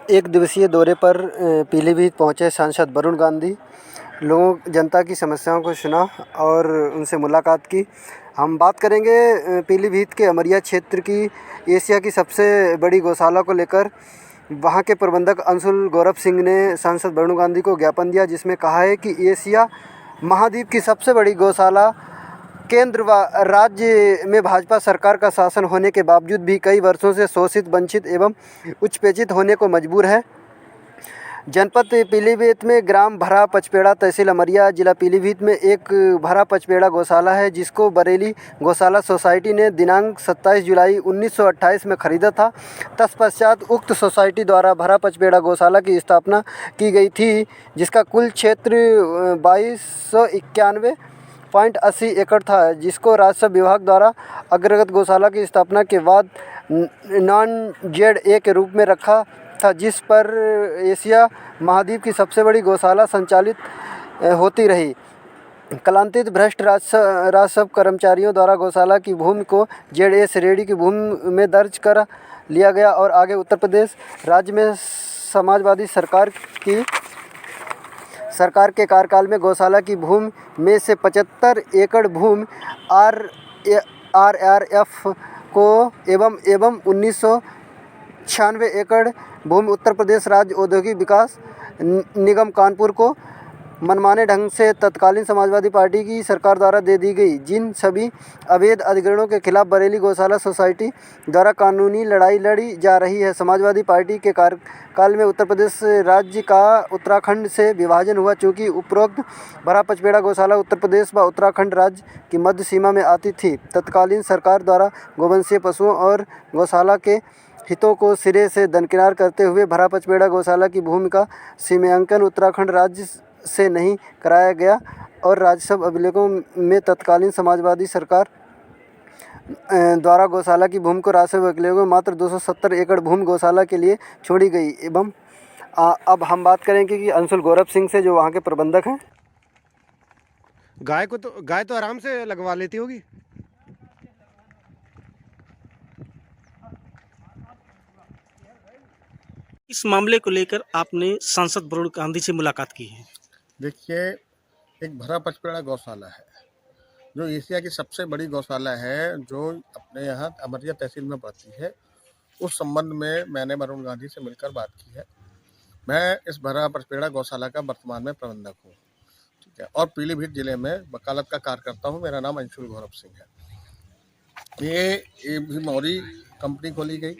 एक दिवसीय दौरे पर पीलीभीत पहुंचे सांसद वरुण गांधी लोगों जनता की समस्याओं को सुना और उनसे मुलाकात की। हम बात करेंगे पीलीभीत के अमरिया क्षेत्र की एशिया की सबसे बड़ी गौशाला को लेकर। वहां के प्रबंधक अंशुल गौरव सिंह ने सांसद वरुण गांधी को ज्ञापन दिया, जिसमें कहा है कि एशिया महाद्वीप की सबसे बड़ी गौशाला केंद्र व राज्य में भाजपा सरकार का शासन होने के बावजूद भी कई वर्षों से शोषित, वंचित एवं उच्चपेचित होने को मजबूर है। जनपद पीलीभीत में ग्राम भरा पचपेड़ा, तहसील अमरिया, जिला पीलीभीत में एक भरा पचपेड़ा गौशाला है, जिसको बरेली गौशाला सोसाइटी ने दिनांक 27 जुलाई 1928 में खरीदा था। तत्पश्चात उक्त सोसाइटी द्वारा भरा पचपेड़ा गौशाला की स्थापना की गई थी, जिसका कुल क्षेत्र 2291.80 एकड़ था, जिसको राजस्व विभाग द्वारा अग्रगत गौशाला की स्थापना के बाद नॉन-ZA के रूप में रखा था, जिस पर एशिया महाद्वीप की सबसे बड़ी गौशाला संचालित होती रही। कलांतरित भ्रष्ट राजस्व कर्मचारियों द्वारा गौशाला की भूमि को ZA श्रेणी की भूमि में दर्ज कर लिया गया और आगे उत्तर प्रदेश राज्य में समाजवादी सरकार के कार्यकाल में गौशाला की भूमि में से 75 एकड़ भूमि RRF को एवं 1996 एकड़ भूमि उत्तर प्रदेश राज्य औद्योगिक विकास निगम कानपुर को मनमाने ढंग से तत्कालीन समाजवादी पार्टी की सरकार द्वारा दे दी गई। जिन सभी अवैध अधिग्रहणों के खिलाफ बरेली गौशाला सोसाइटी द्वारा कानूनी लड़ाई लड़ी जा रही है। समाजवादी पार्टी के कार्यकाल में उत्तर प्रदेश राज्य का उत्तराखंड से विभाजन हुआ। चूँकि उपरोक्त भरा पचपेड़ा गौशाला उत्तर प्रदेश व उत्तराखंड राज्य की मध्य सीमा में आती थी, तत्कालीन सरकार द्वारा गोवंशीय पशुओं और गौशाला के हितों को सिरे से दरकिनार करते हुए भरा पचपेड़ा गौशाला की भूमि का सीमांकन उत्तराखंड राज्य से नहीं कराया गया और राजस्व अभिलेखों में तत्कालीन समाजवादी सरकार द्वारा गौशाला की भूमि को राजस्व अभिलेखों में मात्र 270 एकड़ भूमि गौशाला के लिए छोड़ी गई। एवं अब हम बात करेंगे कि अंशुल गौरव सिंह से, जो वहाँ के प्रबंधक हैं। गाय तो आराम से लगवा लेती होगी। इस मामले को लेकर आपने सांसद वरुण गांधी से मुलाकात की है। देखिए, एक भरा पचपेड़ा गौशाला है जो एशिया की सबसे बड़ी गौशाला है, जो अपने यहाँ अमरिया तहसील में पड़ती है। उस संबंध में मैंने वरुण गांधी से मिलकर बात की है। मैं इस भरा पचपेड़ा गौशाला का वर्तमान में प्रबंधक हूँ, ठीक है, और पीलीभीत जिले में वकालत का कार्य करता हूँ। मेरा नाम अंशुल गौरव सिंह है। ये भी मौरी कंपनी खोली गई,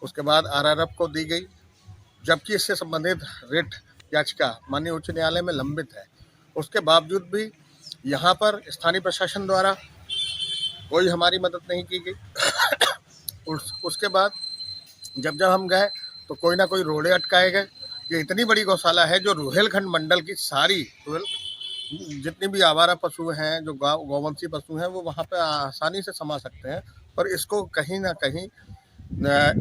उसके बाद RRF को दी गई, जबकि इससे संबंधित रिट याचिका माननीय उच्च न्यायालय में लंबित है। उसके बावजूद भी यहाँ पर स्थानीय प्रशासन द्वारा कोई हमारी मदद नहीं की गई। उसके बाद जब हम गए तो कोई ना कोई रोड़े अटकाए गए। ये इतनी बड़ी गौशाला है जो रुहेलखंड मंडल की सारी जितनी भी आवारा पशु हैं, जो गौवंशी पशु हैं, वो वहाँ पे आसानी से समा सकते हैं। पर इसको कहीं ना कहीं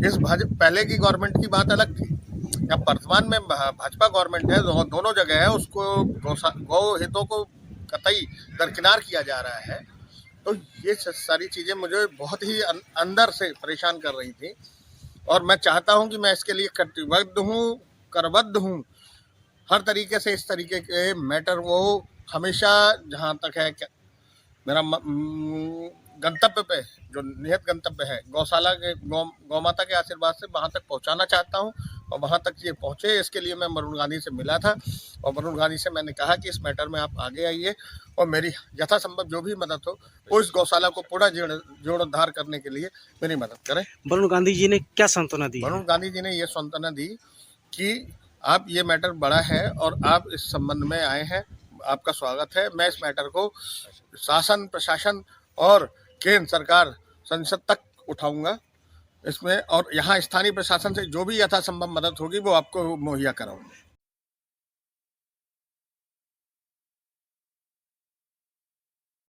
इस पहले की गवर्नमेंट की बात अलग थी, या वर्तमान में भाजपा गवर्नमेंट है, दोनों जगह है, उसको गौ हितों को कतई दरकिनार किया जा रहा है। तो ये सारी चीज़ें मुझे बहुत ही अंदर से परेशान कर रही थी और मैं चाहता हूं कि मैं इसके लिए करबद्ध हूं। हर तरीके से इस तरीके के मैटर वो हमेशा, जहां तक है मेरा गंतव्य पे, जो नियत गंतव्य है गौशाला के गौमाता के आशीर्वाद से, वहाँ तक पहुँचाना चाहता हूँ और वहाँ तक ये पहुँचे। इसके लिए मैं वरुण गांधी से मिला था और वरुण गांधी से मैंने कहा कि इस मैटर में आप आगे आइए और मेरी यथासंभव जो भी मदद हो वो इस गौशाला को पूरा जीर्णोद्धार करने के लिए मेरी मदद करें। वरुण गांधी जी ने क्या सांत्वना दी? वरुण गांधी जी ने ये सांत्वना दी कि आप, ये मैटर बड़ा है और आप इस संबंध में आए हैं, आपका स्वागत है। मैं इस मैटर को शासन, प्रशासन और केंद्र सरकार, संसद तक उठाऊंगा इसमें, और यहाँ स्थानीय प्रशासन से जो भी यथासंभव मदद होगी वो आपको मुहैया कराऊंगा।